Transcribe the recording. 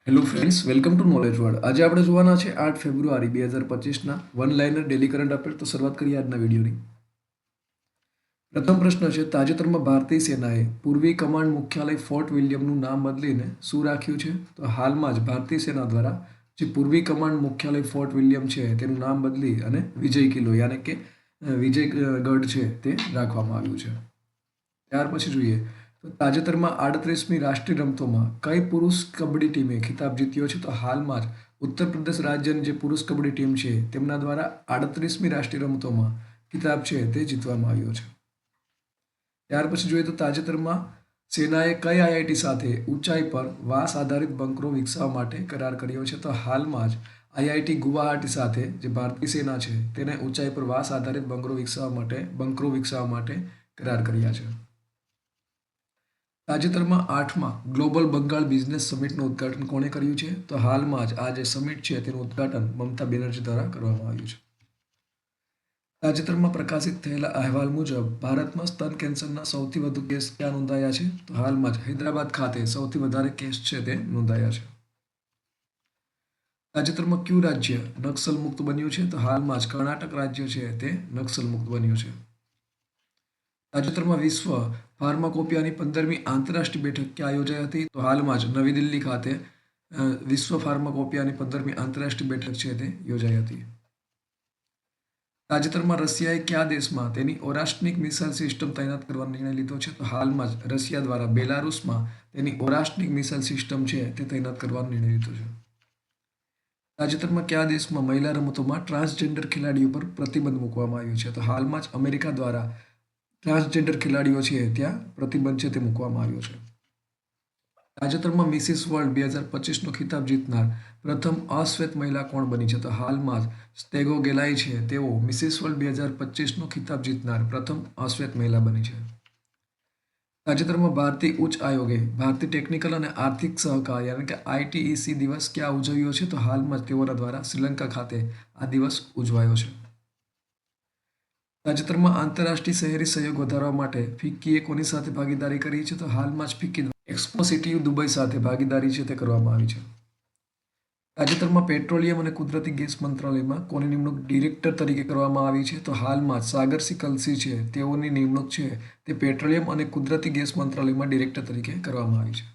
Hello friends, welcome to knowledge world. આજે આપણે જોવાના છે 8 ફેબ્રુઆરી 2025ના one liner daily current affair. તો શરૂઆત કરીએ આજના વિડીયોની. પ્રથમ પ્રશ્ન છે, તાજેતરમાં ભારતીય સેનાએ પૂર્વી કમાન્ડ મુખ્યાલય ફોર્ટ વિલિયમનું નામ બદલીને શું રાખ્યું છે? તો હાલમાં જ ભારતીય સેના દ્વારા જે પૂર્વી કમાન્ડ મુખ્યાલય ફોર્ટ વિલિયમ છે તેનું નામ બદલી અને વિજય કિલ્લો યાની કે વિજયગઢ છે તે રાખવામાં આવ્યું છે. ત્યાર પછી જોઈએ તો તાજેતરમાં 38મી રાષ્ટ્રીય રમતોમાં કઈ પુરુષ કબડ્ડી ટીમે ખિતાબ જીત્યો છે? તો હાલમાં જ ઉત્તર પ્રદેશ રાજ્યની જે પુરુષ કબડ્ડી ટીમ છે તેમના દ્વારા 38મી રાષ્ટ્રીય રમતોમાં ખિતાબ છે તે જીતવામાં આવ્યો છે. ત્યાર પછી જોઈએ તો તાજેતરમાં સેનાએ કઈ આઈઆઈટી સાથે ઊંચાઈ પર વાંસ આધારિત બંકરો વિકસાવવા માટે કરાર કર્યો છે? તો હાલમાં જ આઈઆઈટી ગુવાહાટી સાથે જે ભારતીય સેના છે તેને ઊંચાઈ પર વાંસ આધારિત બંકરો વિકસાવવા માટે કરાર કર્યા છે. તાજેતરમાં 8મા ગ્લોબલ બંગાળ બિઝનેસ સમિટનું ઉદ્ઘાટન કોણે કર્યું છે? તો હાલમાં જ આ જે સમિટ છે તેનું ઉદ્ઘાટન મમતા બેનર્જી દ્વારા કરવામાં આવ્યું છે. તાજેતરમાં પ્રકાશિત થયેલા અહેવાલ મુજબ ભારતમાં સ્તન કેન્સરના સૌથી વધુ કેસ ક્યાં નોંધાયા છે? તો હાલમાં જ હૈદરાબાદ ખાતે સૌથી વધારે કેસ છે તે નોંધાયા છે. તાજેતરમાં કયું રાજ્ય નક્સલ મુક્ત બન્યું છે? તો હાલમાં જ કર્ણાટક રાજ્ય છે તે નક્સલ મુક્ત બન્યું છે. તાજેતરમાં વિશ્વ ફાર્માકોપિયાની 15મી આંતરરાષ્ટ્રીય બેઠક ક્યાં યોજાઈ હતી? તો હાલમાં જ નવી દિલ્હી ખાતે વિશ્વ ફાર્માકોપિયાની 15મી આંતરરાષ્ટ્રીય બેઠક છે તે યોજાઈ હતી. તાજેતરમાં રશિયાએ કયા દેશમાં તેની ઓરાસ્નિક મિસાઇલ સિસ્ટમ તૈનાત કરવાનો નિર્ણય લીધો છે? તો હાલમાં જ રશિયા દ્વારા બેલારુસમાં તેની ઓરાસ્નિક મિસાઇલ સિસ્ટમ છે તે તૈનાત કરવાનો નિર્ણય લીધો છે. તાજેતરમાં કયા દેશમાં મહિલા રમતોમાં ટ્રાન્સજેન્ડર ખેલાડીઓ પર પ્રતિબંધ મૂકવામાં આવ્યો છે? તો હાલમાં જ અમેરિકા દ્વારા ટ્રાન્સજેન્ડર ખેલાડીઓ છે ત્યાં પ્રતિબંધ છે તે મૂકવામાં આવ્યો છે. તાજેતરમાં મિસિસ વર્લ્ડ 2025નો ખિતાબ જીતનાર પ્રથમ અશ્વેત મહિલા કોણ બની છે? તો હાલમાં જ સ્ટેગો ગેલાઈ છે તેઓ મિસિસ વર્લ્ડ 2025નો ખિતાબ જીતનાર પ્રથમ અશ્વેત મહિલા બની છે. તાજેતરમાં ભારતીય ઉચ્ચ આયોગે ભારતીય ટેકનિકલ અને આર્થિક સહકાર યાની કે આઈટીઈસી દિવસ ક્યાં ઉજવ્યો છે? તો હાલમાં જ તેઓના દ્વારા શ્રીલંકા ખાતે આ દિવસ ઉજવાયો છે. તાજેતરમાં આંતરરાષ્ટ્રીય શહેરી સહયોગ વધારવા માટે ફિક્કીએ કોની સાથે ભાગીદારી કરી છે? તો હાલમાં જ ફિક્કી એક્સપો સિટી દુબઈ સાથે ભાગીદારી છે તે કરવામાં આવી છે. તાજેતરમાં પેટ્રોલિયમ અને કુદરતી ગેસ મંત્રાલયમાં કોની નિમણૂક ડિરેક્ટર તરીકે કરવામાં આવી છે? તો હાલમાં જ સાગરસિંહ કલસી છે તેઓની નિમણૂક છે તે પેટ્રોલિયમ અને કુદરતી ગેસ મંત્રાલયમાં ડિરેક્ટર તરીકે કરવામાં આવી છે.